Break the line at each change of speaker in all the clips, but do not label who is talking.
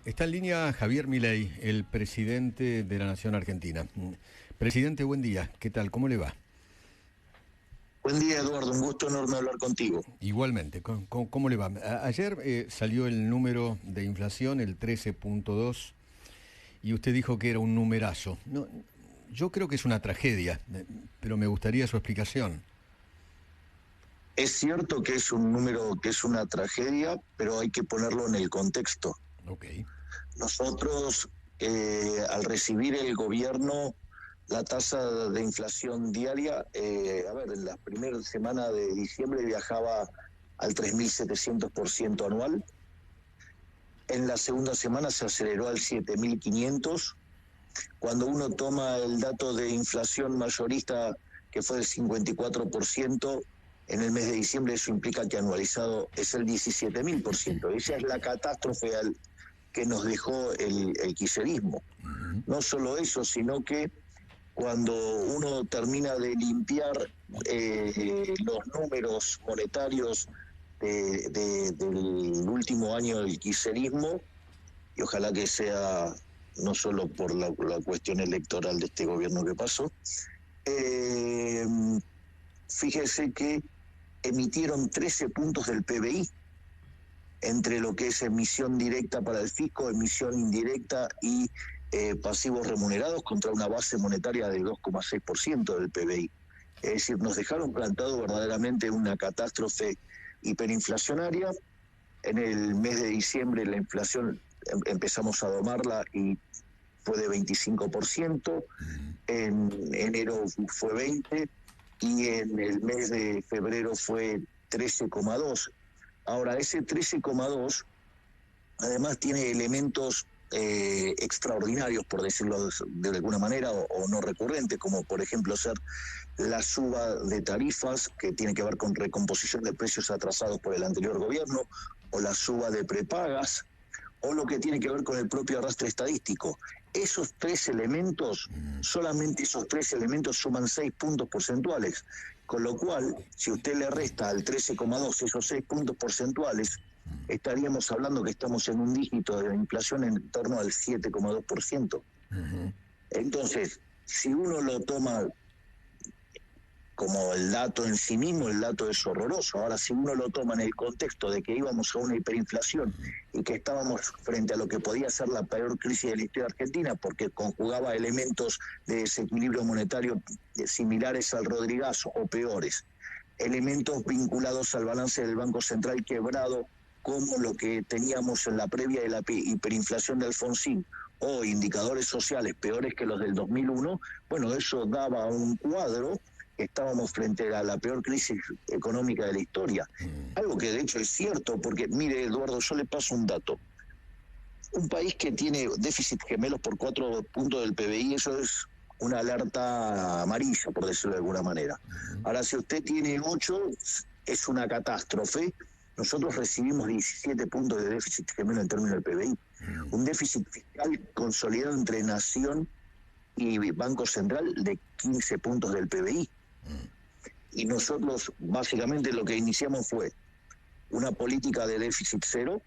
Está en línea Javier Milei, el presidente de la Nación Argentina. Presidente, buen día. ¿Qué tal? ¿Cómo le va?
Buen día, Eduardo. Un gusto enorme hablar contigo.
Igualmente. ¿Cómo le va? Ayer salió el número de inflación, el 13.2, y usted dijo que era un numerazo. No, yo creo que es una tragedia, pero me gustaría su explicación.
Es cierto que es un número que es una tragedia, pero hay que ponerlo en el contexto.
Ok.
Nosotros, al recibir el gobierno, la tasa de inflación diaria, en la primera semana de diciembre viajaba al 3.700% anual. En la segunda semana se aceleró al 7.500. Cuando uno toma el dato de inflación mayorista, que fue del 54%, en el mes de diciembre, eso implica que anualizado es el 17.000%. Esa es la catástrofe que nos dejó el kirchnerismo. No solo eso, sino que cuando uno termina de limpiar los números monetarios del último año del kirchnerismo, y ojalá que sea no solo por la cuestión electoral de este gobierno que pasó, fíjese que emitieron 13 puntos del PBI entre lo que es emisión directa para el fisco, emisión indirecta y pasivos remunerados contra una base monetaria del 2,6% del PBI. Es decir, nos dejaron plantado verdaderamente una catástrofe hiperinflacionaria. En el mes de diciembre la inflación empezamos a domarla y fue de 25%, en enero fue 20% y en el mes de febrero fue 13,2%. Ahora, ese 13,2% además tiene elementos extraordinarios, por decirlo de alguna manera, o no recurrentes, como por ejemplo ser la suba de tarifas, que tiene que ver con recomposición de precios atrasados por el anterior gobierno, o la suba de prepagas, o lo que tiene que ver con el propio arrastre estadístico. Esos tres elementos, solamente esos tres elementos suman 6 puntos porcentuales, con lo cual, si usted le resta al 13,2 esos 6 puntos porcentuales, estaríamos hablando que estamos en un dígito de inflación en torno al 7,2%. Entonces, si uno lo toma como el dato en sí mismo, el dato es horroroso. Ahora, si uno lo toma en el contexto de que íbamos a una hiperinflación y que estábamos frente a lo que podía ser la peor crisis de la historia argentina, porque conjugaba elementos de desequilibrio monetario similares al Rodrigazo o peores, elementos vinculados al balance del Banco Central quebrado, como lo que teníamos en la previa de la hiperinflación de Alfonsín, o indicadores sociales peores que los del 2001, bueno, eso daba un cuadro. Estábamos frente a la peor crisis económica de la historia. Algo que de hecho es cierto, porque mire, Eduardo, yo le paso un dato. Un país que tiene déficit gemelos por 4 puntos del PBI, eso es una alerta amarilla, por decirlo de alguna manera. Ahora, si usted tiene 8, es una catástrofe. Nosotros recibimos 17 puntos de déficit gemelo en términos del PBI. Un déficit fiscal consolidado entre Nación y Banco Central de 15 puntos del PBI. Y nosotros básicamente lo que iniciamos fue una política de déficit cero,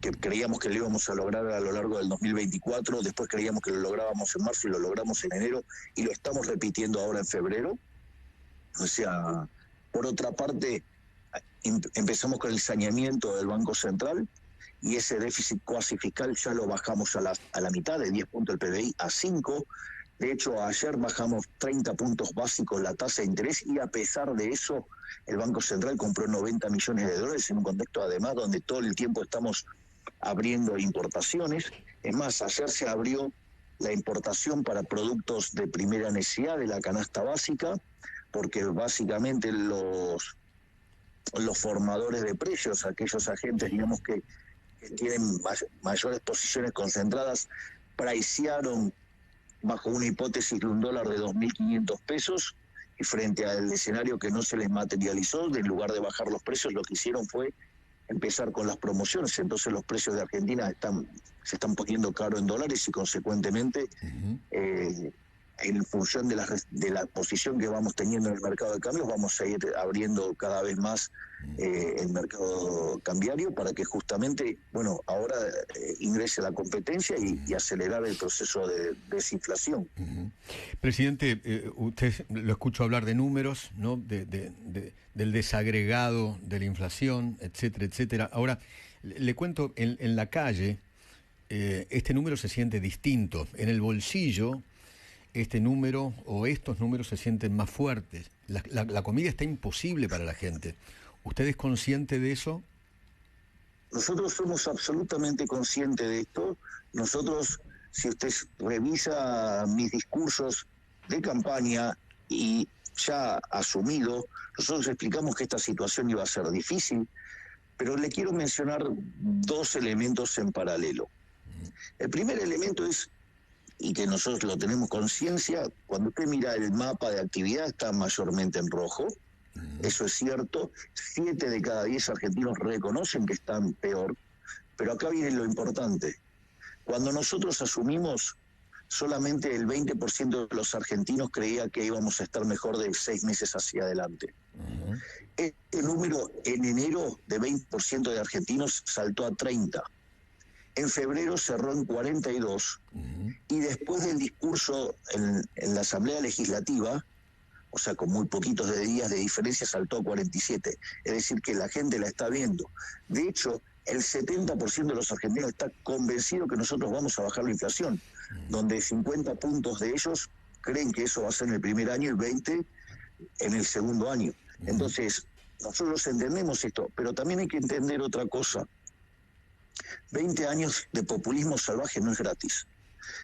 que creíamos que lo íbamos a lograr a lo largo del 2024, después creíamos que lo lográbamos en marzo y lo logramos en enero, y lo estamos repitiendo ahora en febrero. O sea, por otra parte, empezamos con el saneamiento del Banco Central, y ese déficit cuasi fiscal ya lo bajamos a la mitad, de 10 puntos del PBI a 5. De hecho, ayer bajamos 30 puntos básicos la tasa de interés, y a pesar de eso, el Banco Central compró 90 millones de dólares en un contexto además donde todo el tiempo estamos abriendo importaciones. Es más, ayer se abrió la importación para productos de primera necesidad de la canasta básica, porque básicamente los formadores de precios, aquellos agentes, digamos, que tienen mayores posiciones concentradas, pricearon bajo una hipótesis de un dólar de 2.500 pesos, y frente al escenario que no se les materializó, en lugar de bajar los precios, lo que hicieron fue empezar con las promociones. Entonces los precios de Argentina se están poniendo caro en dólares, y consecuentemente en función de la posición que vamos teniendo en el mercado de cambios, vamos a ir abriendo cada vez más el mercado cambiario para que justamente, bueno, ahora ingrese la competencia y acelerar el proceso de desinflación.
Presidente, usted lo escucho hablar de números, ¿no? Del desagregado de la inflación, etcétera, etcétera. Ahora, le cuento, en la calle, este número se siente distinto. En el bolsillo, este número o estos números se sienten más fuertes. La comida está imposible para la gente. ¿Usted es consciente de eso?
Nosotros somos absolutamente conscientes de esto. Nosotros, si usted revisa mis discursos de campaña y ya asumido, nosotros explicamos que esta situación iba a ser difícil, pero le quiero mencionar dos elementos en paralelo. El primer elemento es, y que nosotros lo tenemos conciencia, cuando usted mira el mapa de actividad está mayormente en rojo, eso es cierto, 7 de cada 10 argentinos reconocen que están peor, pero acá viene lo importante. Cuando nosotros asumimos, solamente el 20% de los argentinos creía que íbamos a estar mejor de 6 meses hacia adelante. Este número en enero de 20% de argentinos saltó a 30%. En febrero cerró en 42%, y después del discurso en la Asamblea Legislativa, o sea, con muy poquitos días de diferencia, saltó a 47%. Es decir, que la gente la está viendo. De hecho, el 70% de los argentinos está convencido que nosotros vamos a bajar la inflación, donde 50 puntos de ellos creen que eso va a ser en el primer año y 20 en el segundo año. Entonces, nosotros entendemos esto, pero también hay que entender otra cosa. 20 años de populismo salvaje no es gratis.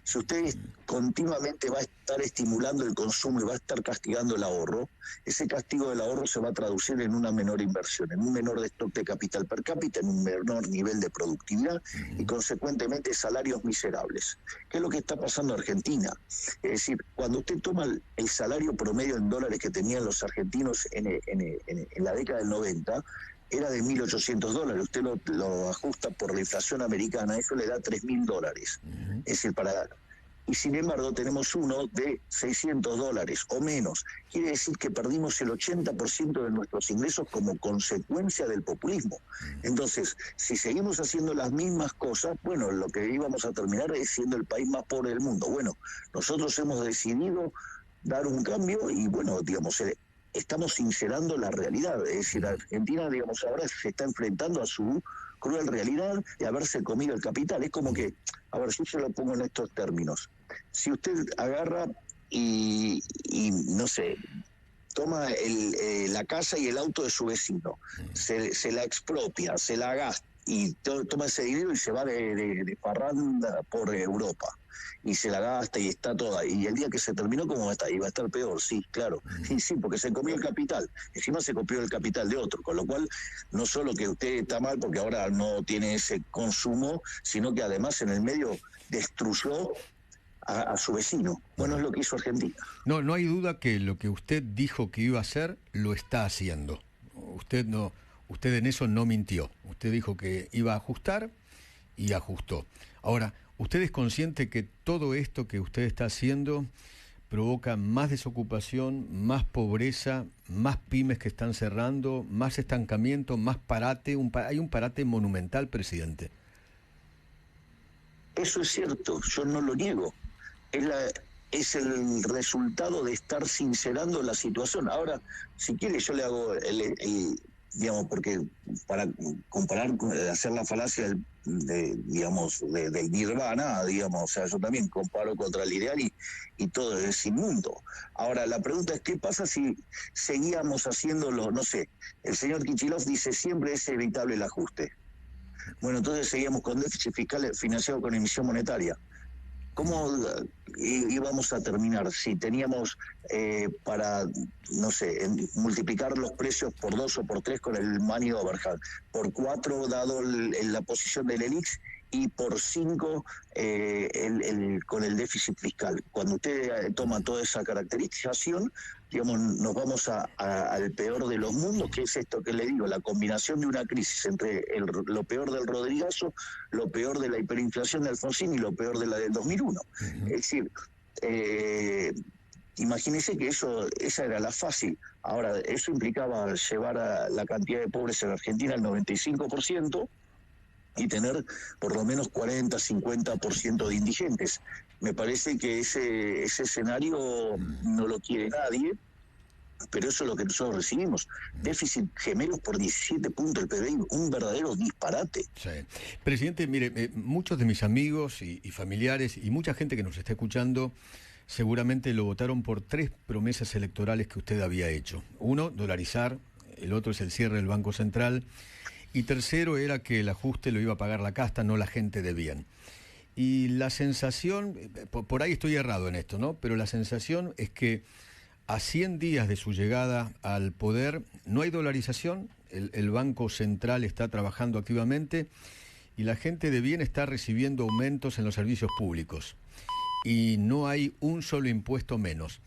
Si usted continuamente va a estar estimulando el consumo y va a estar castigando el ahorro, ese castigo del ahorro se va a traducir en una menor inversión, en un menor stock de capital per cápita, en un menor nivel de productividad y consecuentemente salarios miserables. ¿Qué es lo que está pasando en Argentina? Es decir, cuando usted toma el salario promedio en dólares que tenían los argentinos en la década del 90, era de $1.800. Usted lo ajusta por la inflación americana, eso le da $3.000. Es decir, y sin embargo tenemos uno de $600 o menos. Quiere decir que perdimos el 80% de nuestros ingresos como consecuencia del populismo. Entonces, si seguimos haciendo las mismas cosas, bueno, lo que íbamos a terminar es siendo el país más pobre del mundo. Bueno, nosotros hemos decidido dar un cambio y, bueno, digamos, estamos sincerando la realidad. Es decir, Argentina, digamos, ahora se está enfrentando a su cruel realidad de haberse comido el capital. Es como que, a ver, si yo lo pongo en estos términos, si usted agarra y no sé, toma la casa y el auto de su vecino, se la expropia, se la gasta y toma ese dinero y se va de parranda por Europa y se la gasta y está toda, y el día que se terminó, ¿cómo va a estar? Y va a estar peor, sí, claro, sí, porque se comió el capital, encima se copió el capital de otro, con lo cual no solo que usted está mal porque ahora no tiene ese consumo, sino que además en el medio destruyó a su vecino. Bueno, es lo que hizo Argentina.
No hay duda que lo que usted dijo que iba a hacer, lo está haciendo. Usted en eso no mintió. Usted dijo que iba a ajustar y ajustó. Ahora, ¿usted es consciente que todo esto que usted está haciendo provoca más desocupación, más pobreza, más pymes que están cerrando, más estancamiento, más parate? Hay un parate monumental, presidente.
Eso es cierto, yo no lo niego. Es el resultado de estar sincerando la situación. Ahora, si quiere, yo le hago digamos, porque para comparar, hacer la falacia del nirvana, digamos, o sea, yo también comparo contra el ideal y todo es inmundo. Ahora, la pregunta es, ¿qué pasa si seguíamos haciéndolo? No sé, el señor Kicillof dice, siempre es evitable el ajuste. Bueno, entonces seguíamos con déficit fiscal financiado con emisión monetaria. ¿Cómo íbamos a terminar si teníamos para, no sé, multiplicar los precios por 2 o por 3 con el money overhang, por 4 dado la posición del ELIX y por 5 con el déficit fiscal? Cuando usted toma toda esa caracterización, digamos, nos vamos al peor de los mundos, que es esto que le digo, la combinación de una crisis entre lo peor del Rodrigazo, lo peor de la hiperinflación de Alfonsín y lo peor de la del 2001. Es decir, Imagínese que esa era la fácil. Ahora, eso implicaba llevar a la cantidad de pobres en Argentina al 95% y tener por lo menos 40-50% de indigentes. Me parece que ese escenario no lo quiere nadie, pero eso es lo que nosotros recibimos. Déficit gemelos por 17 puntos del PBI, un verdadero disparate.
Sí. Presidente, mire, muchos de mis amigos y familiares y mucha gente que nos está escuchando seguramente lo votaron por 3 promesas electorales que usted había hecho. Uno, dolarizar, el otro es el cierre del Banco Central, y tercero era que el ajuste lo iba a pagar la casta, no la gente de bien. Y la sensación, por ahí estoy errado en esto, ¿no? Pero la sensación es que a 100 días de su llegada al poder no hay dolarización, el Banco Central está trabajando activamente y la gente de bien está recibiendo aumentos en los servicios públicos. Y no hay un solo impuesto menos.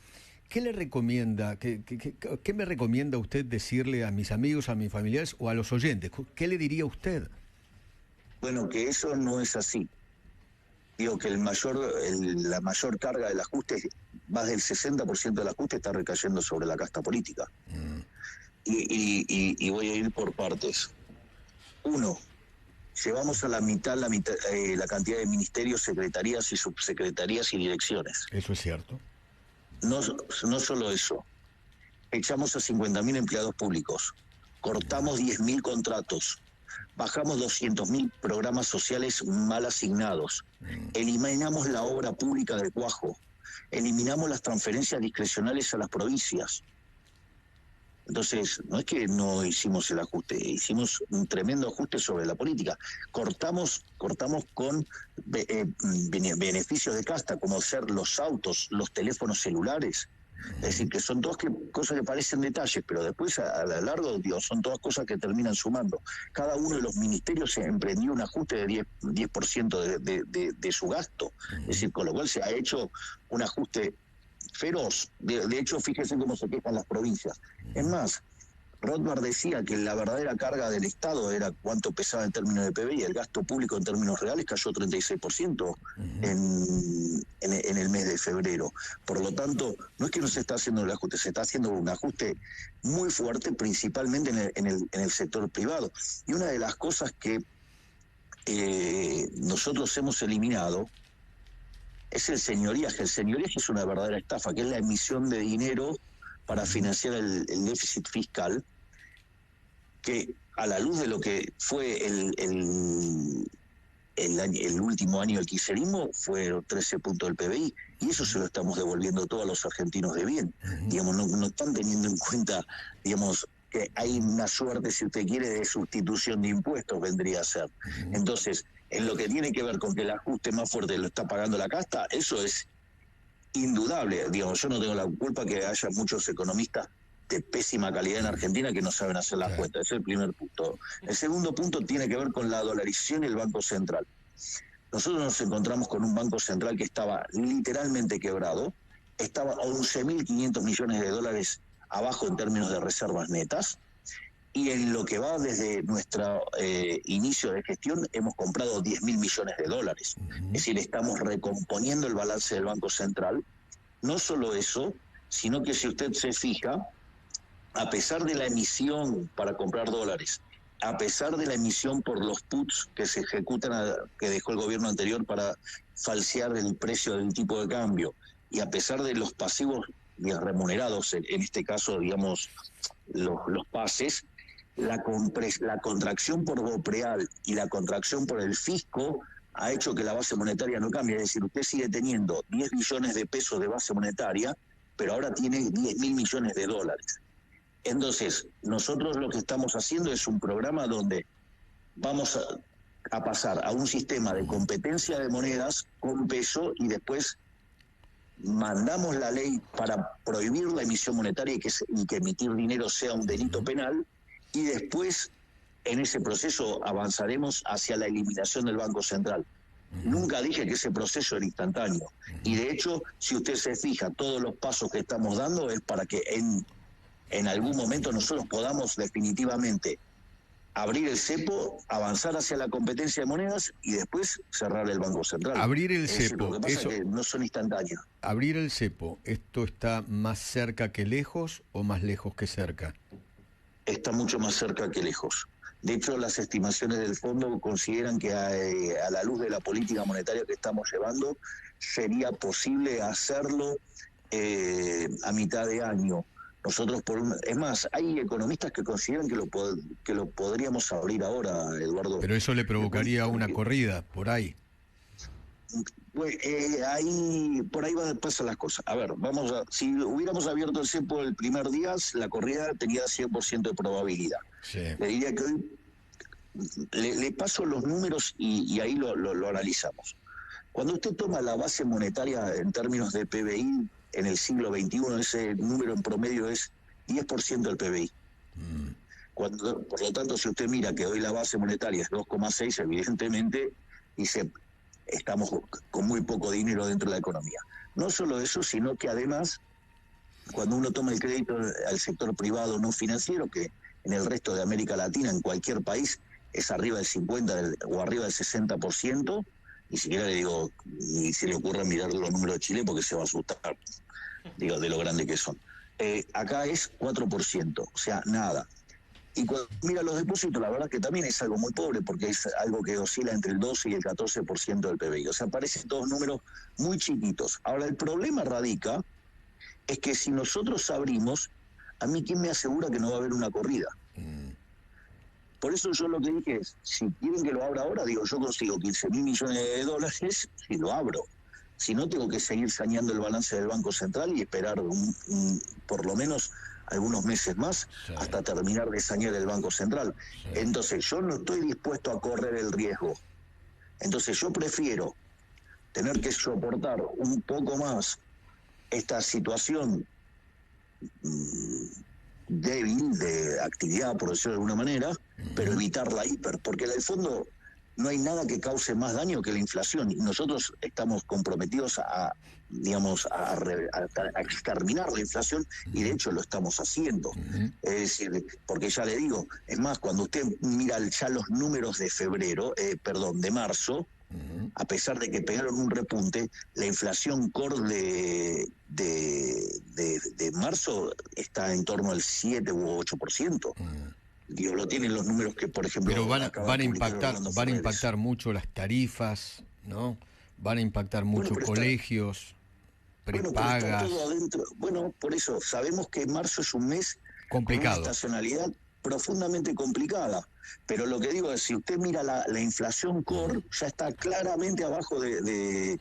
¿Qué le recomienda, qué me recomienda usted decirle a mis amigos, a mis familiares o a los oyentes? ¿Qué le diría usted?
Bueno, que eso no es así. Digo que la mayor carga del ajuste, más del 60% del ajuste está recayendo sobre la casta política. Y voy a ir por partes. Uno, llevamos a la mitad la cantidad de ministerios, secretarías y subsecretarías y direcciones.
Eso es cierto.
No solo eso, echamos a 50.000 empleados públicos, cortamos 10.000 contratos, bajamos 200.000 programas sociales mal asignados, eliminamos la obra pública del cuajo, eliminamos las transferencias discrecionales a las provincias. Entonces, no es que no hicimos el ajuste, hicimos un tremendo ajuste sobre la política. Cortamos con beneficios de casta, como ser los autos, los teléfonos celulares. Es decir, que son todas cosas que parecen detalles, pero después a lo largo, Dios, son todas cosas que terminan sumando. Cada uno de los ministerios se emprendió un ajuste de 10% de su gasto. Es decir, con lo cual se ha hecho un ajuste feroz. De hecho, fíjese cómo se quejan las provincias. Es más, Rothbard decía que la verdadera carga del Estado era cuánto pesaba en términos de PBI, y el gasto público en términos reales cayó 36% en el mes de febrero. Por lo tanto, no es que no se está haciendo el ajuste, se está haciendo un ajuste muy fuerte, principalmente en el sector privado. Y una de las cosas que nosotros hemos eliminado es el señorías, que el señorías es una verdadera estafa, que es la emisión de dinero para financiar el déficit fiscal, que a la luz de lo que fue el último año del kirchnerismo, fue 13 puntos del PBI, y eso se lo estamos devolviendo todos a los argentinos de bien. Digamos, no están teniendo en cuenta, digamos, que hay una suerte, si usted quiere, de sustitución de impuestos, vendría a ser. Entonces, en lo que tiene que ver con que el ajuste más fuerte lo está pagando la casta, eso es indudable. Digamos, yo no tengo la culpa que haya muchos economistas de pésima calidad en Argentina que no saben hacer las cuentas. Ese es el primer punto. El segundo punto tiene que ver con la dolarización y el Banco Central. Nosotros nos encontramos con un Banco Central que estaba literalmente quebrado, estaba a 11.500 millones de dólares abajo en términos de reservas netas, y en lo que va desde nuestro inicio de gestión hemos comprado 10.000 millones de dólares. Es decir, estamos recomponiendo el balance del Banco Central. No solo eso, sino que si usted se fija, a pesar de la emisión para comprar dólares, a pesar de la emisión por los puts que se ejecutan, que dejó el gobierno anterior para falsear el precio del tipo de cambio, y a pesar de los pasivos remunerados, en este caso, digamos, los pases, la contracción por BOPREAL y la contracción por el fisco ha hecho que la base monetaria no cambie. Es decir, usted sigue teniendo 10 billones de pesos de base monetaria, pero ahora tiene 10.000 millones de dólares. Entonces, nosotros lo que estamos haciendo es un programa donde vamos a pasar a un sistema de competencia de monedas con peso, y después mandamos la ley para prohibir la emisión monetaria y que emitir dinero sea un delito penal, y después en ese proceso avanzaremos hacia la eliminación del Banco Central. Nunca dije que ese proceso era instantáneo, y de hecho, si usted se fija, todos los pasos que estamos dando es para que en algún momento nosotros podamos definitivamente abrir el cepo, avanzar hacia la competencia de monedas y después cerrar el Banco Central.
Abrir el
Decir,
cepo,
lo que pasa es que no son instantáneos.
Abrir el cepo, ¿esto está más cerca que lejos o más lejos que cerca?
Está mucho más cerca que lejos. De hecho, las estimaciones del fondo consideran que a la luz de la política monetaria que estamos llevando, sería posible hacerlo a mitad de año. Nosotros, es más, hay economistas que consideran que lo podríamos abrir ahora, Eduardo.
Pero eso le provocaría una corrida por ahí.
Pues, por ahí pasan las cosas. A ver, si hubiéramos abierto el cepo el primer día, la corrida tenía 100% de probabilidad.
Sí.
Le diría que hoy le paso los números y ahí lo analizamos. Cuando usted toma la base monetaria en términos de PBI en el siglo XXI, ese número en promedio es 10% del PBI. Por lo tanto, si usted mira que hoy la base monetaria es 2,6, evidentemente estamos con muy poco dinero dentro de la economía. No solo eso, sino que además, cuando uno toma el crédito al sector privado no financiero, que en el resto de América Latina, en cualquier país, es arriba del 50 o arriba del 60%, ni siquiera le digo, ni se le ocurre mirar los números de Chile porque se va a asustar, digo, de lo grande que son. Acá es 4%, o sea, nada. Y cuando mira los depósitos, la verdad que también es algo muy pobre, porque es algo que oscila entre el 12 y el 14% del PBI. O sea, parecen todos números muy chiquitos. Ahora, el problema radica es que si nosotros abrimos, a mí, ¿quién me asegura que no va a haber una corrida? Por eso yo lo que dije es, si quieren que lo abra ahora, digo, yo consigo 15.000 millones de dólares y lo abro. Si no, tengo que seguir saneando el balance del Banco Central y esperar por lo menos algunos meses más hasta terminar de sanear el Banco Central. Entonces, yo no estoy dispuesto a correr el riesgo. Entonces, yo prefiero tener que soportar un poco más esta situación débil de actividad, por decirlo de alguna manera, pero evitar la hiper, porque en el fondo no hay nada que cause más daño que la inflación, y nosotros estamos comprometidos a exterminar la inflación, y de hecho lo estamos haciendo. Es decir, porque ya le digo, es más, cuando usted mira ya los números de de marzo, a pesar de que pegaron un repunte, la inflación core de marzo está en torno al 7 u 8%. Digo, lo tienen los números que, por ejemplo...
Pero van a impactar mucho las tarifas, ¿no? Van a impactar mucho colegios, prepagas...
Está todo adentro. Bueno, por eso, sabemos que marzo es un mes
complicado,
con una estacionalidad profundamente complicada. Pero lo que digo es, si usted mira la inflación core, ya está claramente abajo del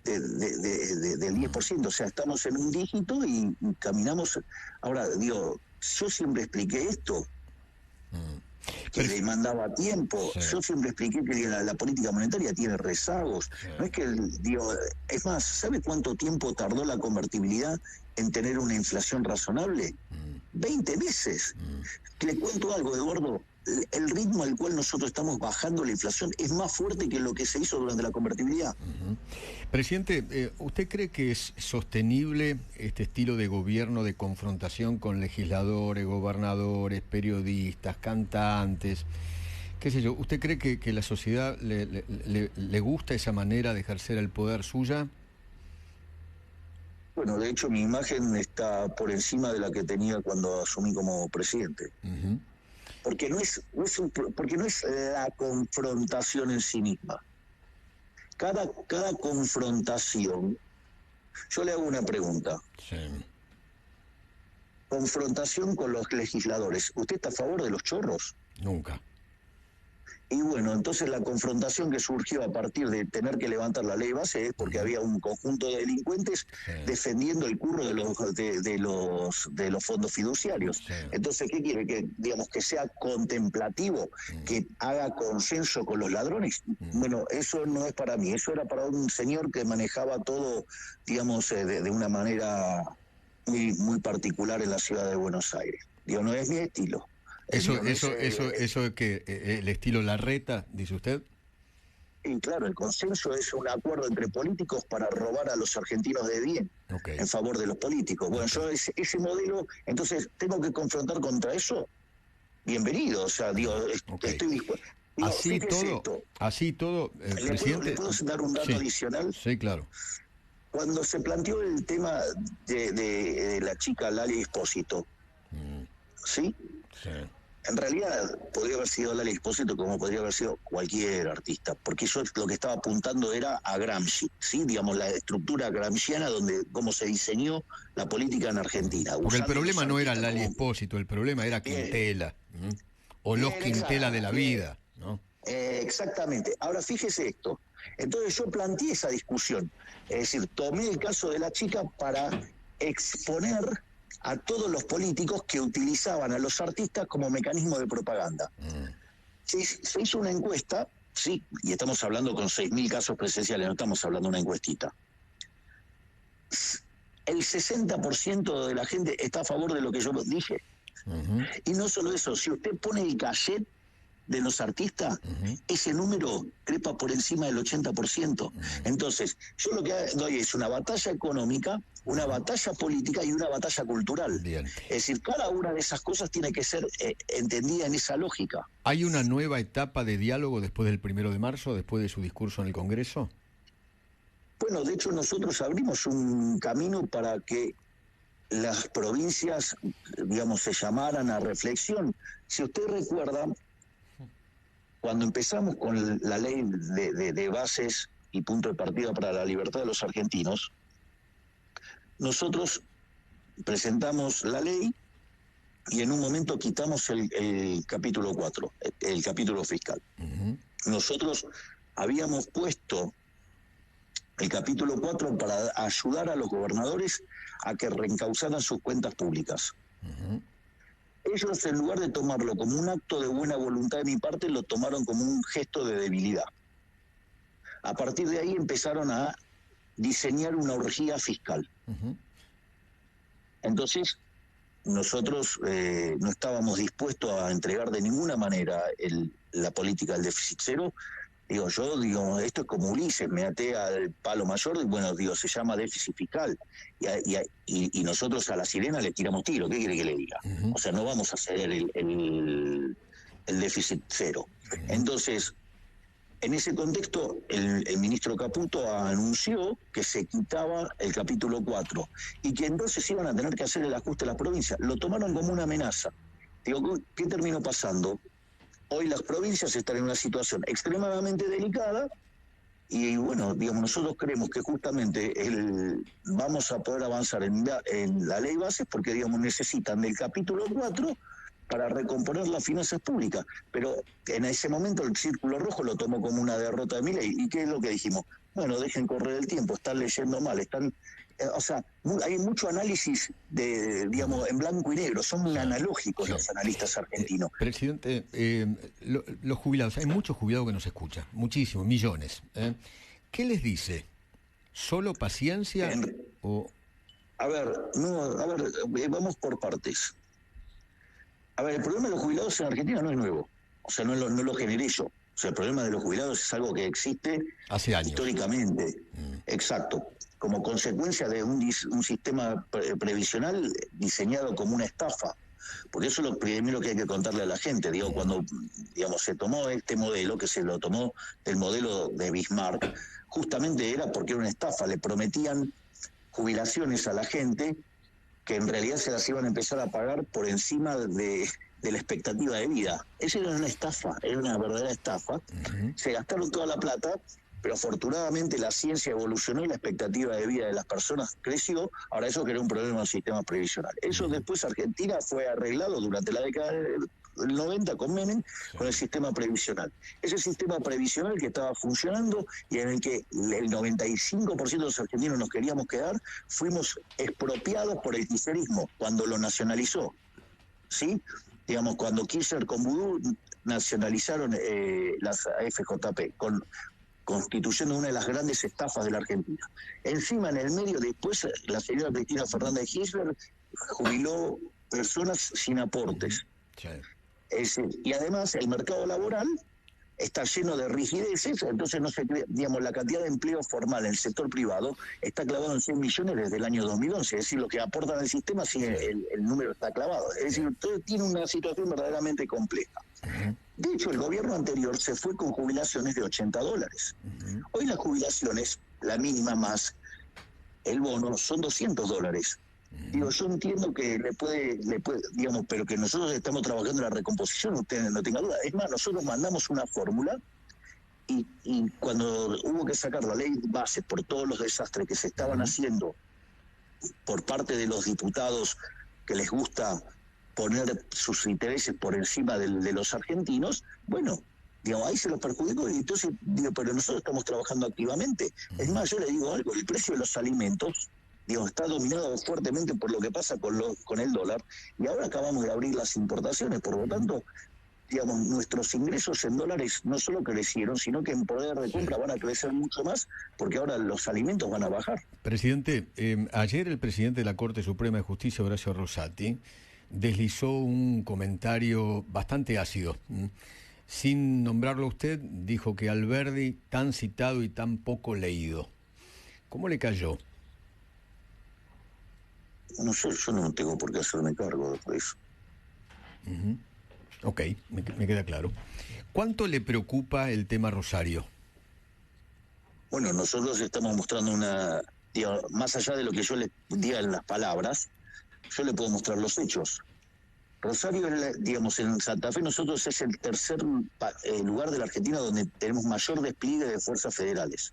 10%. O sea, estamos en un dígito y caminamos... Ahora, digo, yo siempre expliqué esto, que le mandaba a tiempo. Yo siempre expliqué que la política monetaria tiene rezagos. No es que, es más, ¿sabe cuánto tiempo tardó la convertibilidad en tener una inflación razonable? 20 meses. Le cuento algo, Eduardo. El ritmo al cual nosotros estamos bajando la inflación es más fuerte que lo que se hizo durante la convertibilidad.
Presidente, ¿usted cree que es sostenible este estilo de gobierno de confrontación con legisladores, gobernadores, periodistas, cantantes? ¿Qué sé yo? ¿Usted cree que la sociedad le gusta esa manera de ejercer el poder suya?
Bueno, de hecho mi imagen está por encima de la que tenía cuando asumí como presidente. Porque no es la confrontación en sí misma. Cada confrontación, yo le hago una pregunta. Confrontación con los legisladores. ¿Usted está a favor de los chorros?
Nunca.
Y bueno, entonces la confrontación que surgió a partir de tener que levantar la ley base es porque había un conjunto de delincuentes defendiendo el curro de los fondos fiduciarios. Entonces, ¿qué quiere? Que, digamos, que sea contemplativo, que haga consenso con los ladrones. Bueno, eso no es para mí, eso era para un señor que manejaba todo, digamos, de una manera muy, muy particular en la ciudad de Buenos Aires. Digo, no es mi estilo.
Eso que el estilo Larreta, dice usted.
Y claro, el consenso es un acuerdo entre políticos para robar a los argentinos de bien, en favor de los políticos. Bueno, yo ese modelo, entonces, ¿tengo que confrontar contra eso? bienvenido, o sea, digo,
Okay.
estoy dispuesto. Digo,
Así todo, presidente.
¿Le puedo dar un dato adicional?
Sí, claro.
Cuando se planteó el tema de la chica Lali Espósito, ¿sí?
Sí.
En realidad podría haber sido Lali Espósito como podría haber sido cualquier artista, porque yo lo que estaba apuntando era a Gramsci, ¿sí? Digamos, la estructura gramsciana donde cómo se diseñó la política en Argentina.
Porque el problema no era Lali Espósito, el problema era Quintela. O los Quintela de la vida, ¿no?
Exactamente. Ahora fíjese esto. Entonces yo planteé esa discusión. Es decir, tomé el caso de la chica para exponer a todos los políticos que utilizaban a los artistas como mecanismo de propaganda. Se hizo una encuesta, sí, y estamos hablando con 6.000 casos presenciales, no estamos hablando de una encuestita. El 60% de la gente está a favor de lo que yo dije. Y no solo eso, si usted pone el cachet de los artistas, ese número trepa por encima del 80%. Entonces, yo lo que doy es una batalla económica, una batalla política y una batalla cultural.
Bien.
Es decir, cada una de esas cosas tiene que ser entendida en esa lógica.
¿Hay una nueva etapa de diálogo después del 1 de marzo, después de su discurso en el Congreso?
Bueno, de hecho nosotros abrimos un camino para que las provincias, digamos, se llamaran a reflexión. Si usted recuerda, cuando empezamos con la ley de bases y punto de partida para la libertad de los argentinos, nosotros presentamos la ley y en un momento quitamos el capítulo 4, el capítulo fiscal. Nosotros habíamos puesto el capítulo 4 para ayudar a los gobernadores a que reencauzaran sus cuentas públicas. Ellos, en lugar de tomarlo como un acto de buena voluntad de mi parte, lo tomaron como un gesto de debilidad. A partir de ahí empezaron a diseñar una orgía fiscal. Entonces, nosotros no estábamos dispuestos a entregar de ninguna manera la política del déficit cero. Digo, esto es como Ulises, me até al palo mayor, y bueno, se llama déficit fiscal. Y nosotros a la sirena le tiramos tiro, ¿qué quiere que le diga? O sea, no vamos a ceder el déficit cero. Entonces, en ese contexto, el ministro Caputo anunció que se quitaba el capítulo 4 y que entonces iban a tener que hacer el ajuste a las provincias. Lo tomaron como una amenaza. Digo, ¿qué terminó pasando? Hoy las provincias están en una situación extremadamente delicada y bueno, digamos, nosotros creemos que justamente vamos a poder avanzar en la ley bases porque, digamos, necesitan del capítulo 4 para recomponer las finanzas públicas. Pero en ese momento el Círculo Rojo lo tomó como una derrota de Milei. ¿Y qué es lo que dijimos? Bueno, dejen correr el tiempo, están leyendo mal, o sea, hay mucho análisis digamos, en blanco y negro, son muy analógicos los analistas argentinos.
Presidente, los jubilados, hay muchos jubilados que nos escuchan, muchísimos, millones. ¿Qué les dice? ¿Solo paciencia o...?
A ver, vamos por partes. A ver, el problema de los jubilados en Argentina no es nuevo, o sea, no lo generé yo. O sea, el problema de los jubilados es algo que existe
hace años,
históricamente. Exacto. Como consecuencia de un sistema previsional diseñado como una estafa. Porque eso es lo primero que hay que contarle a la gente. Digo, cuando se tomó este modelo, que se lo tomó del modelo de Bismarck, justamente era porque era una estafa. Le prometían jubilaciones a la gente que en realidad se las iban a empezar a pagar por encima de la expectativa de vida. Esa era una estafa, era una verdadera estafa. Se gastaron toda la plata, pero afortunadamente la ciencia evolucionó y la expectativa de vida de las personas creció. Ahora eso creó un problema en el sistema previsional. Eso después Argentina fue arreglado durante la década del 90 con Menem, con el sistema previsional. Ese sistema previsional que estaba funcionando y en el que el 95% de los argentinos nos queríamos quedar, fuimos expropiados por el kirchnerismo cuando lo nacionalizó. ¿Sí? Digamos, cuando Kirchner con Vudú nacionalizaron las AFJP, constituyendo una de las grandes estafas de la Argentina. Encima, en el medio, después, la señora Cristina Fernández de Kirchner jubiló personas sin aportes. Sí. Y además, el mercado laboral está lleno de rigideces, entonces no se crea, digamos, la cantidad de empleo formal en el sector privado está clavado en 100 millones desde el año 2011, es decir, lo que aportan al sistema, sí, el número está clavado, es decir, todo tiene una situación verdaderamente compleja. De hecho, el gobierno anterior se fue con jubilaciones de $80. Hoy las jubilaciones, la mínima más el bono, son $200. Digo, yo entiendo que le puede, digamos, pero que nosotros estamos trabajando en la recomposición, ustedes no tengan duda. Es más, nosotros mandamos una fórmula y cuando hubo que sacar la ley base por todos los desastres que se estaban haciendo por parte de los diputados que les gusta poner sus intereses por encima de los argentinos, bueno, digamos, ahí se los perjudicó y entonces, digo, pero nosotros estamos trabajando activamente. Es más, yo le digo algo, el precio de los alimentos, digamos, está dominado fuertemente por lo que pasa con el dólar, y ahora acabamos de abrir las importaciones, por lo tanto, digamos, nuestros ingresos en dólares no solo crecieron, sino que en poder de compra van a crecer mucho más, porque ahora los alimentos van a bajar.
Presidente, ayer el presidente de la Corte Suprema de Justicia, Horacio Rosati, deslizó un comentario bastante ácido. Sin nombrarlo a usted, dijo que Alberdi, tan citado y tan poco leído. ¿Cómo le cayó?
No sé, yo no tengo por qué hacerme cargo de eso.
Ok, me queda claro. ¿Cuánto le preocupa el tema Rosario?
Bueno, nosotros estamos mostrando digamos, más allá de lo que yo le diga en las palabras, yo le puedo mostrar los hechos. Rosario, digamos, en Santa Fe nosotros es el tercer lugar de la Argentina donde tenemos mayor despliegue de fuerzas federales.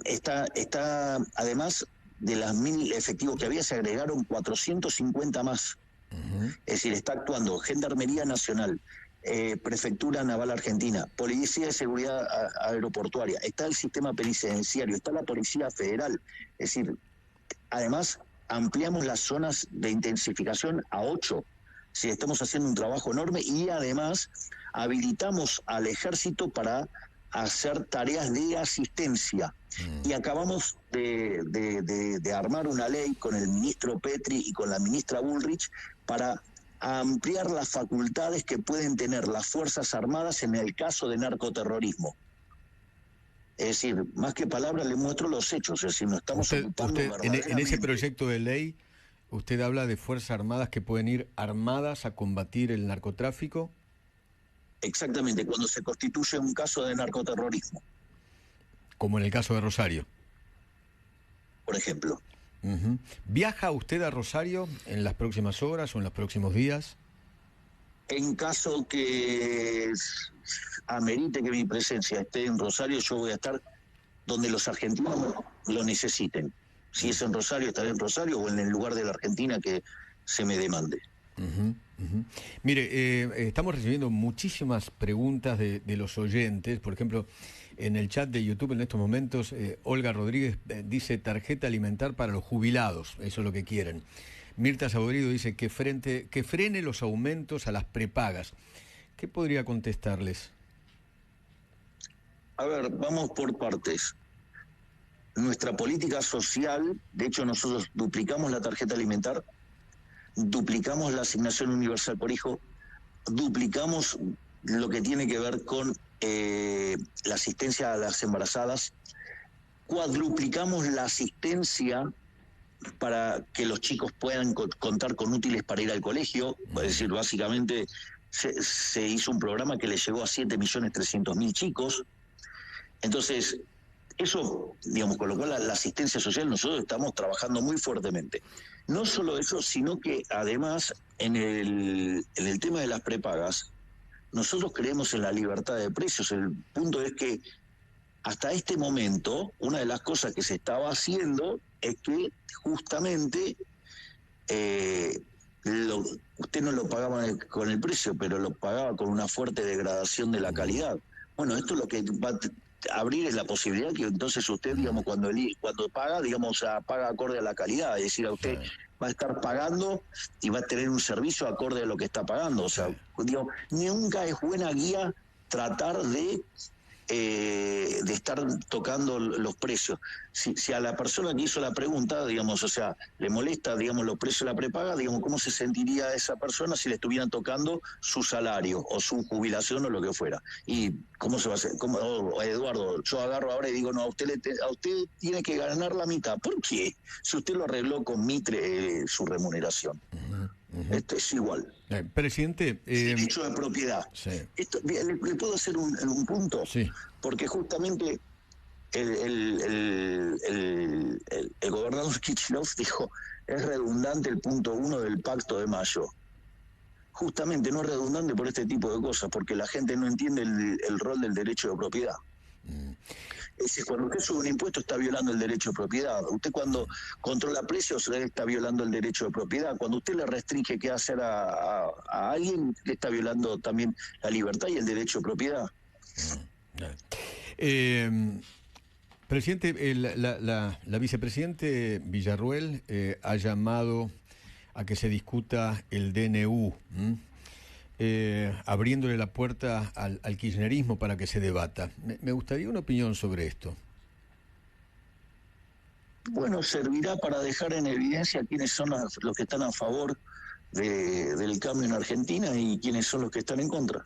Está además de las 1.000 efectivos que había, se agregaron 450 más. Es decir, está actuando Gendarmería Nacional, Prefectura Naval Argentina, Policía de Seguridad Aeroportuaria, está el sistema penitenciario, está la Policía Federal. Es decir, además ampliamos las zonas de intensificación a 8. Sí, estamos haciendo un trabajo enorme y además habilitamos al Ejército para hacer tareas de asistencia. Y acabamos de armar una ley con el ministro Petri y con la ministra Bullrich para ampliar las facultades que pueden tener las Fuerzas Armadas en el caso de narcoterrorismo. Es decir, más que palabras le muestro los hechos, es decir, nos estamos ocupando verdaderamente.
En ese proyecto de ley, ¿usted habla de Fuerzas Armadas que pueden ir armadas a combatir el narcotráfico?
Exactamente, cuando se constituye un caso de narcoterrorismo.
Como en el caso de Rosario.
Por ejemplo.
¿Viaja usted a Rosario en las próximas horas o en los próximos días?
En caso que amerite que mi presencia esté en Rosario, yo voy a estar donde los argentinos lo necesiten. Si es en Rosario, estaré en Rosario o en el lugar de la Argentina que se me demande.
Mire, estamos recibiendo muchísimas preguntas de los oyentes. Por ejemplo, en el chat de YouTube en estos momentos, Olga Rodríguez dice tarjeta alimentar para los jubilados, eso es lo que quieren. Mirta Saborido dice que frene los aumentos a las prepagas. ¿Qué podría contestarles?
A ver, vamos por partes. Nuestra política social, de hecho nosotros duplicamos la tarjeta alimentar, duplicamos la asignación universal por hijo, duplicamos lo que tiene que ver con la asistencia a las embarazadas, cuadruplicamos la asistencia para que los chicos puedan contar con útiles para ir al colegio. Es decir, básicamente se hizo un programa que le llegó a 7.300.000 chicos. Entonces, eso, digamos, con lo cual la asistencia social nosotros estamos trabajando muy fuertemente. No solo eso, sino que además en el tema de las prepagas, nosotros creemos en la libertad de precios. El punto es que hasta este momento, una de las cosas que se estaba haciendo es que justamente usted no lo pagaba con el precio, pero lo pagaba con una fuerte degradación de la calidad. Bueno, esto lo que va a abrir es la posibilidad que entonces usted, digamos, cuando paga, digamos, paga acorde a la calidad, es decir, a usted va a estar pagando y va a tener un servicio acorde a lo que está pagando. O sea, digo, nunca es buena guía tratar de de estar tocando los precios. Si a la persona que hizo la pregunta, digamos, o sea, le molesta, digamos, los precios de la prepaga, digamos, ¿cómo se sentiría esa persona si le estuvieran tocando su salario o su jubilación o lo que fuera? Y ¿cómo se va a hacer? Eduardo, yo agarro ahora y digo, no, a usted tiene que ganar la mitad. ¿Por qué? Si usted lo arregló con Mitre, su remuneración. Esto es igual.
Presidente...
derecho de propiedad.
Sí.
¿Le puedo hacer un punto?
Sí.
Porque justamente el gobernador Kicillof dijo, es redundante el punto 1 del Pacto de Mayo. Justamente no es redundante por este tipo de cosas, porque la gente no entiende el rol del derecho de propiedad. Es decir, cuando usted sube un impuesto está violando el derecho de propiedad. Usted cuando controla precios está violando el derecho de propiedad. Cuando usted le restringe qué hacer a alguien, le está violando también la libertad y el derecho de propiedad.
Presidente, la vicepresidente Villarruel ha llamado a que se discuta el DNU, abriéndole la puerta al kirchnerismo para que se debata. Me gustaría una opinión sobre esto.
Bueno, servirá para dejar en evidencia quiénes son los que están a favor del cambio en Argentina y quiénes son los que están en contra.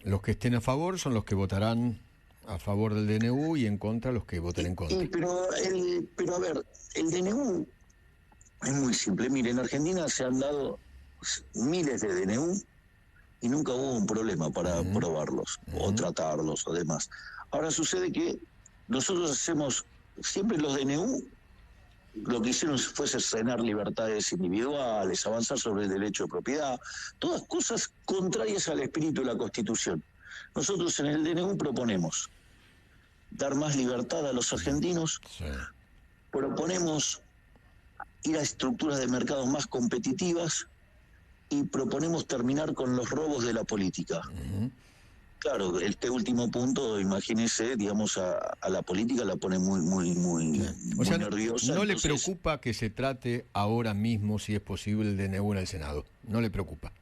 Los que estén a favor son los que votarán a favor del DNU y en contra los que voten en contra.
Pero a ver, el DNU es muy simple. Mire, en Argentina se han dado miles de DNU y nunca hubo un problema para probarlos o tratarlos o demás. Ahora sucede que nosotros hacemos siempre los DNU, lo que hicieron fue cercenar libertades individuales, avanzar sobre el derecho de propiedad, todas cosas contrarias al espíritu de la Constitución. Nosotros en el DNU proponemos dar más libertad a los argentinos, proponemos ir a estructuras de mercado más competitivas y proponemos terminar con los robos de la política. Claro, este último punto, imagínese, digamos, a la política la pone muy nerviosa.
¿No le preocupa que se trate ahora mismo, si es posible, el DNU en el Senado? ¿No le preocupa?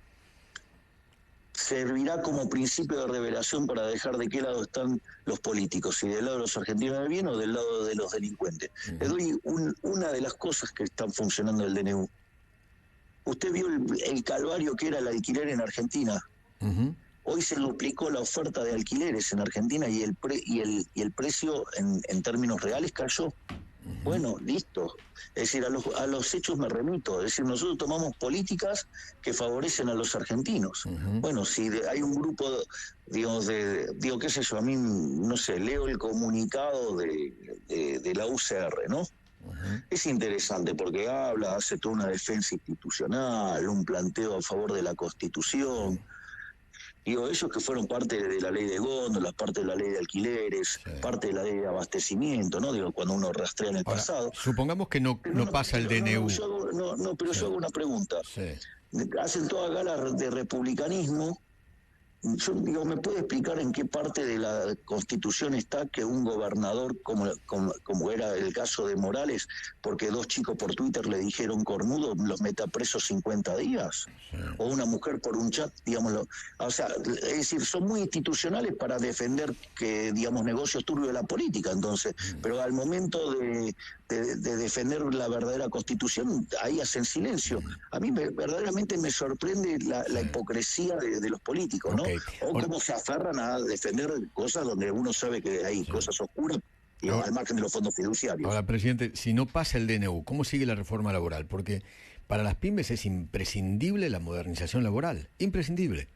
Servirá como principio de revelación para dejar de qué lado están los políticos, si del lado de los argentinos del bien o del lado de los delincuentes. Le doy una de las cosas que están funcionando el DNU. Usted vio el calvario que era el alquiler en Argentina. Hoy se duplicó la oferta de alquileres en Argentina y el precio en términos reales cayó. Bueno, listo. Es decir, a los hechos me remito. Es decir, nosotros tomamos políticas que favorecen a los argentinos. Bueno, si hay un grupo, digamos, digo, qué sé yo, a mí, no sé, leo el comunicado de la UCR, ¿no? Es interesante porque hace toda una defensa institucional, un planteo a favor de la Constitución. Digo, ellos que fueron parte de la ley de góndolas, parte de la ley de alquileres, parte de la ley de abastecimiento, ¿no? Digo, cuando uno rastrea en el pasado.
Supongamos que no pasa el DNU.
Pero yo hago una pregunta. Hacen toda gala de republicanismo. Yo digo, ¿me puede explicar en qué parte de la Constitución está que un gobernador, como era el caso de Morales, porque dos chicos por Twitter le dijeron cornudo, los meta presos 50 días? O una mujer por un chat, digámoslo. O sea, es decir, son muy institucionales para defender que, digamos, negocios turbios de la política, entonces. Pero al momento de defender la verdadera Constitución, ahí hacen silencio. A mí verdaderamente me sorprende la hipocresía de los políticos, ¿no? O cómo se aferran a defender cosas donde uno sabe que hay cosas oscuras, al margen de los fondos fiduciarios.
Ahora, presidente, si no pasa el DNU, ¿cómo sigue la reforma laboral? Porque para las pymes es imprescindible la modernización laboral, imprescindible.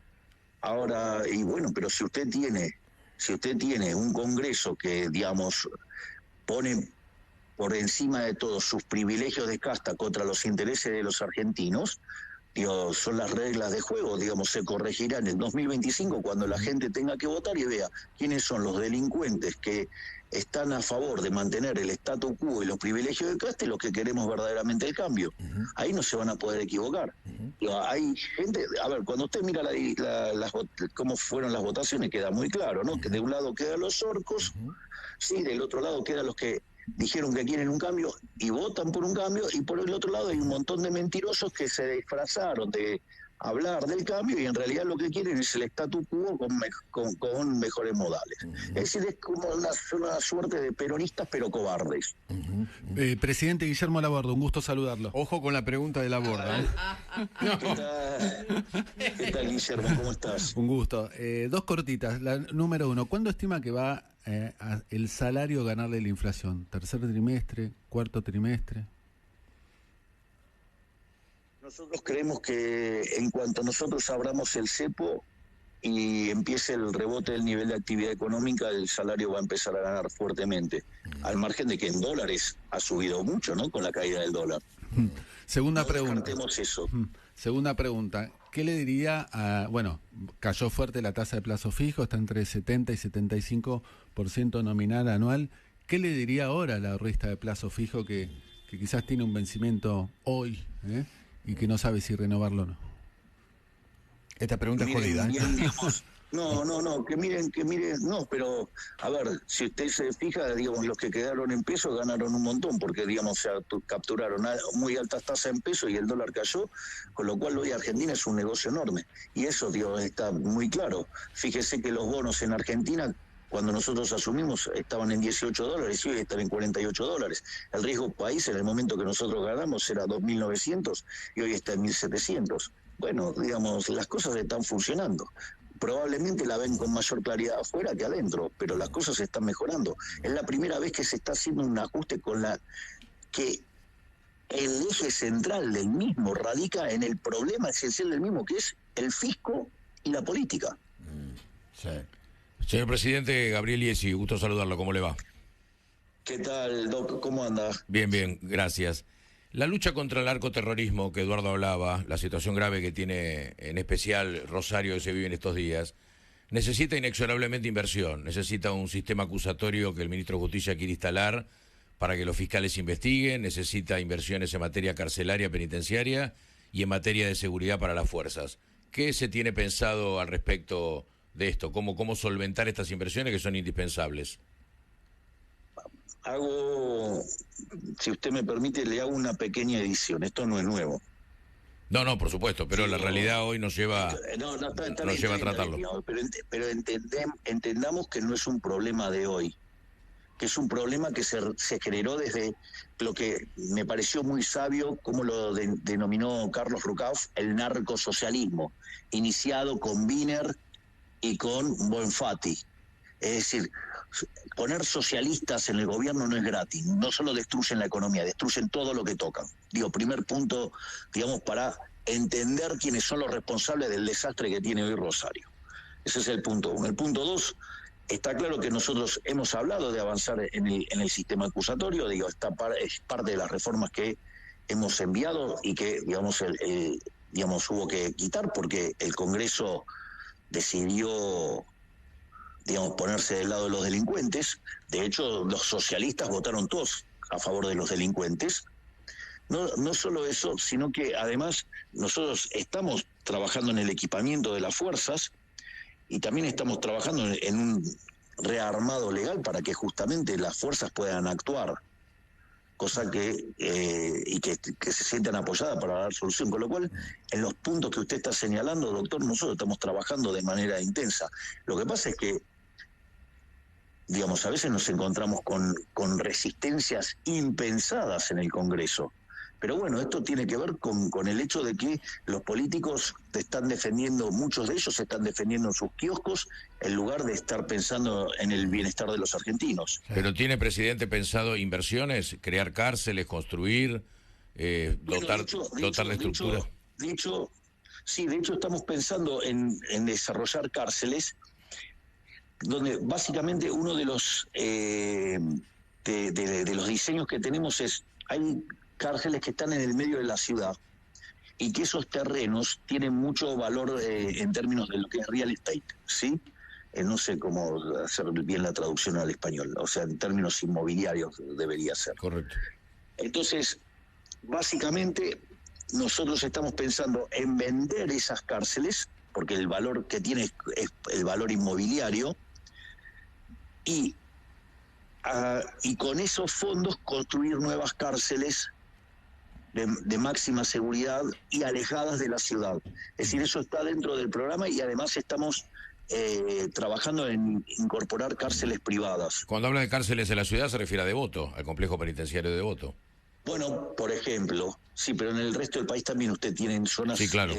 Ahora, y bueno, pero si usted tiene un Congreso que, digamos, pone por encima de todos sus privilegios de casta contra los intereses de los argentinos, digo, son las reglas de juego, digamos, se corregirá en el 2025 cuando la gente tenga que votar y vea quiénes son los delincuentes que están a favor de mantener el statu quo y los privilegios de casta y los que queremos verdaderamente el cambio. Ahí no se van a poder equivocar. Digo, hay gente, a ver, cuando usted mira cómo fueron las votaciones, queda muy claro, ¿no? Que de un lado quedan los orcos, sí, del otro lado quedan los que dijeron que quieren un cambio y votan por un cambio, y por el otro lado hay un montón de mentirosos que se disfrazaron de hablar del cambio y en realidad lo que quieren es el statu quo con mejores modales. Es decir, es como una suerte de peronistas pero cobardes.
Presidente Guillermo Laborda, un gusto saludarlo.
Ojo con la pregunta de Laborda.
¿Qué tal, Guillermo? ¿Cómo estás?
Un gusto. Dos cortitas. La número uno, ¿cuándo estima que va el salario a ganarle la inflación? ¿Tercer trimestre? ¿Cuarto trimestre?
Nosotros creemos que en cuanto nosotros abramos el cepo y empiece el rebote del nivel de actividad económica, el salario va a empezar a ganar fuertemente, al margen de que en dólares ha subido mucho, ¿no? Con la caída del dólar.
Segunda pregunta.
Eso.
Segunda pregunta. ¿Qué le diría a... Bueno, cayó fuerte la tasa de plazo fijo, está entre 70 y 75% nominal anual. ¿Qué le diría ahora a la ahorrista de plazo fijo que quizás tiene un vencimiento hoy y que no sabe si renovarlo o no?
Esta pregunta es jodida.
No, que miren, no, pero a ver, si usted se fija, digamos, los que quedaron en pesos ganaron un montón, porque, digamos, se capturaron muy altas tasas en pesos y el dólar cayó, con lo cual hoy Argentina es un negocio enorme. Y eso, digamos, está muy claro. Fíjese que los bonos en Argentina, cuando nosotros asumimos, estaban en $18 y hoy están en $48. El riesgo país en el momento que nosotros ganamos era 2.900 y hoy está en 1.700. Bueno, digamos, las cosas están funcionando. Probablemente la ven con mayor claridad afuera que adentro, pero las cosas se están mejorando. Es la primera vez que se está haciendo un ajuste con la que el eje central del mismo radica en el problema esencial del mismo, que es el fisco y la política.
Sí. Señor presidente, Gabriel Iesi, gusto saludarlo, ¿cómo le va?
¿Qué tal, Doc? ¿Cómo anda?
Bien, gracias. La lucha contra el narcoterrorismo que Eduardo hablaba, la situación grave que tiene en especial Rosario que se vive en estos días, necesita inexorablemente inversión, necesita un sistema acusatorio que el ministro de Justicia quiere instalar para que los fiscales investiguen, necesita inversiones en materia carcelaria, penitenciaria y en materia de seguridad para las fuerzas. ¿Qué se tiene pensado al respecto de esto? ¿Cómo solventar estas inversiones que son indispensables?
Si usted me permite, le hago una pequeña edición. Esto no es nuevo.
No, por supuesto, pero sí, la realidad hoy nos lleva, nos lleva a tratarlo.
Pero entendamos que no es un problema de hoy, que es un problema que se generó desde lo que me pareció muy sabio, como lo denominó Carlos Rucauf, el narcosocialismo, iniciado con Wiener y con Bonfatti. Es decir, poner socialistas en el gobierno no es gratis, no solo destruyen la economía, destruyen todo lo que tocan. Primer punto, digamos, para entender quiénes son los responsables del desastre que tiene hoy Rosario. Ese es el punto uno. El punto dos, está claro que nosotros hemos hablado de avanzar en el sistema acusatorio, es parte de las reformas que hemos enviado y que, digamos, hubo que quitar porque el Congreso decidió, digamos, ponerse del lado de los delincuentes. De hecho, los socialistas votaron todos a favor de los delincuentes. No solo eso, sino que además nosotros estamos trabajando en el equipamiento de las fuerzas y también estamos trabajando en un rearmado legal para que justamente las fuerzas puedan actuar, cosa que se sientan apoyadas para dar solución. Con lo cual, en los puntos que usted está señalando, doctor, nosotros estamos trabajando de manera intensa. Lo que pasa es que, digamos, a veces nos encontramos con resistencias impensadas en el Congreso. Pero bueno, esto tiene que ver con el hecho de que los políticos están defendiendo, muchos de ellos están defendiendo en sus kioscos, en lugar de estar pensando en el bienestar de los argentinos.
¿Pero tiene, presidente, pensado inversiones, crear cárceles, construir, dotar de estructura?
De hecho, estamos pensando en desarrollar cárceles, donde básicamente uno de los de los diseños que tenemos es, hay cárceles que están en el medio de la ciudad y que esos terrenos tienen mucho valor en términos de lo que es real estate, ¿sí? No sé cómo hacer bien la traducción al español, o sea, en términos inmobiliarios debería ser.
Correcto.
Entonces, básicamente, nosotros estamos pensando en vender esas cárceles, porque el valor que tiene es el valor inmobiliario, y con esos fondos construir nuevas cárceles de máxima seguridad y alejadas de la ciudad. Es decir, eso está dentro del programa y además estamos trabajando en incorporar cárceles privadas.
Cuando habla de cárceles en la ciudad se refiere a Devoto, al complejo penitenciario de Devoto.
Bueno, por ejemplo, sí, pero en el resto del país también usted tiene zonas
Sí, claro.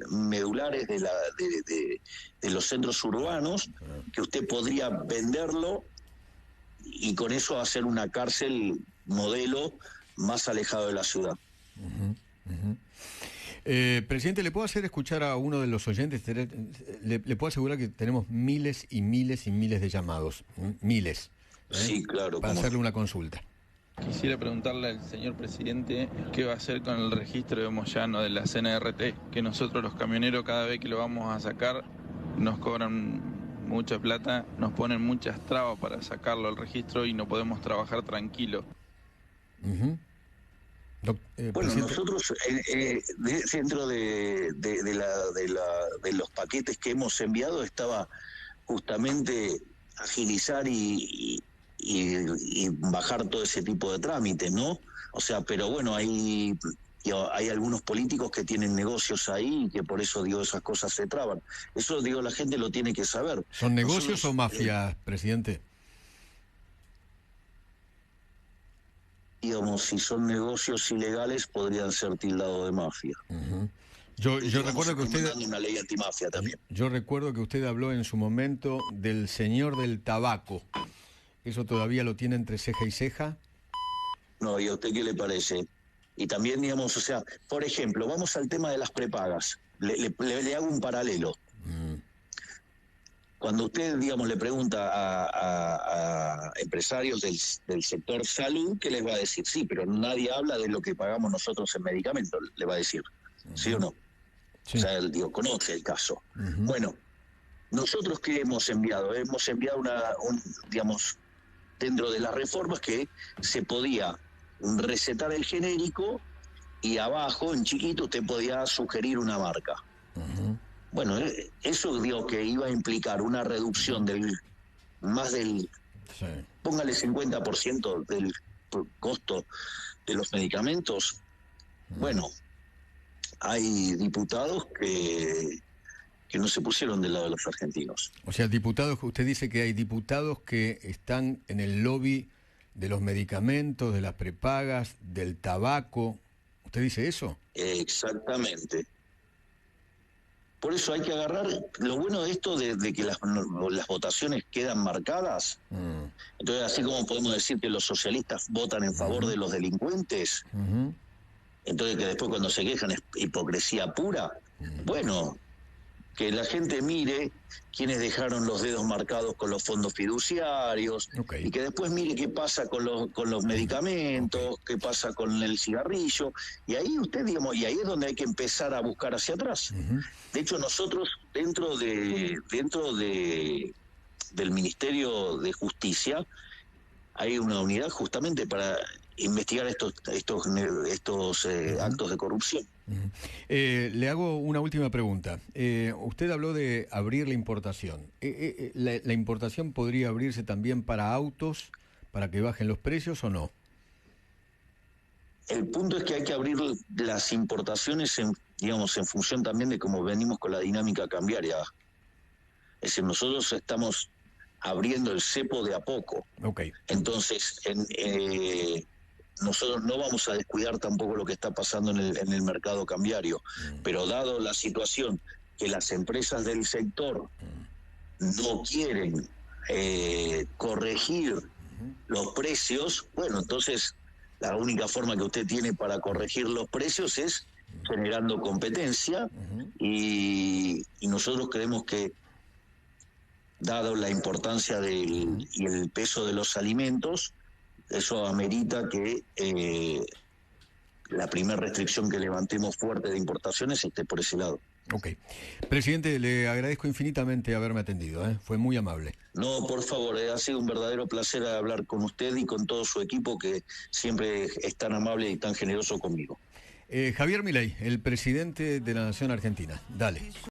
medulares de los centros urbanos que usted podría venderlo y con eso hacer una cárcel modelo más alejado de la ciudad.
Presidente, ¿le puedo hacer escuchar a uno de los oyentes? Le puedo asegurar que tenemos miles y miles y miles de llamados. Miles.
Sí, claro.
Para hacerle una consulta.
Quisiera preguntarle al señor presidente qué va a hacer con el registro de Moyano de la CNRT, que nosotros los camioneros cada vez que lo vamos a sacar nos cobran mucha plata, nos ponen muchas trabas para sacarlo al registro y no podemos trabajar tranquilo.
Bueno, nosotros dentro de los paquetes que hemos enviado estaba justamente agilizar y bajar todo ese tipo de trámites, ¿no? O sea, pero bueno, hay algunos políticos que tienen negocios ahí y que por eso, digo, esas cosas se traban. Eso, digo, la gente lo tiene que saber.
¿Son negocios o mafias, presidente?
Digamos, si son negocios ilegales, podrían ser tildados de mafia.
Yo recuerdo que usted...
una ley antimafia también.
Yo recuerdo que usted habló en su momento del señor del tabaco. ¿Eso todavía lo tiene entre ceja y ceja?
No, ¿y a usted qué le parece? Y también, digamos, o sea, por ejemplo, vamos al tema de las prepagas. Le hago un paralelo. Cuando usted, digamos, le pregunta a empresarios del sector salud, ¿qué les va a decir? Sí, pero nadie habla de lo que pagamos nosotros en medicamentos, le va a decir. ¿Sí o no? Sí. O sea, digo, conoce el caso. Bueno, nosotros ¿qué hemos enviado? Hemos enviado digamos, dentro de las reformas que se podía recetar el genérico y abajo, en chiquito, usted podía sugerir una marca. Bueno, eso digo que iba a implicar una reducción póngale 50% del costo de los medicamentos. Bueno, hay diputados que no se pusieron del lado de los argentinos.
O sea, diputados, usted dice que hay diputados que están en el lobby de los medicamentos, de las prepagas, del tabaco. ¿Usted dice eso?
Exactamente. Por eso hay que agarrar, lo bueno de esto de que las votaciones quedan marcadas, entonces así como podemos decir que los socialistas votan en favor de los delincuentes, entonces que después cuando se quejan es hipocresía pura, bueno, que la gente mire quiénes dejaron los dedos marcados con los fondos fiduciarios, y que después mire qué pasa con los medicamentos, qué pasa con el cigarrillo, y ahí usted, digamos, y ahí es donde hay que empezar a buscar hacia atrás. De hecho, nosotros dentro del Ministerio de Justicia hay una unidad justamente para investigar estos actos de corrupción.
Le hago una última pregunta. Usted habló de abrir la importación. ¿La importación podría abrirse también para autos, para que bajen los precios o no?
El punto es que hay que abrir las importaciones en función también de cómo venimos con la dinámica cambiaria. Es decir, nosotros estamos abriendo el cepo de a poco. Entonces, nosotros no vamos a descuidar tampoco lo que está pasando en el mercado cambiario, pero dado la situación que las empresas del sector no quieren corregir los precios, bueno, entonces la única forma que usted tiene para corregir los precios es generando competencia, y nosotros creemos que, dado la importancia y el peso de los alimentos, eso amerita que la primera restricción que levantemos fuerte de importaciones esté por ese lado.
Presidente, le agradezco infinitamente haberme atendido, fue muy amable.
No, por favor, ha sido un verdadero placer hablar con usted y con todo su equipo, que siempre es tan amable y tan generoso conmigo.
Javier Milei, el presidente de la Nación Argentina. Dale.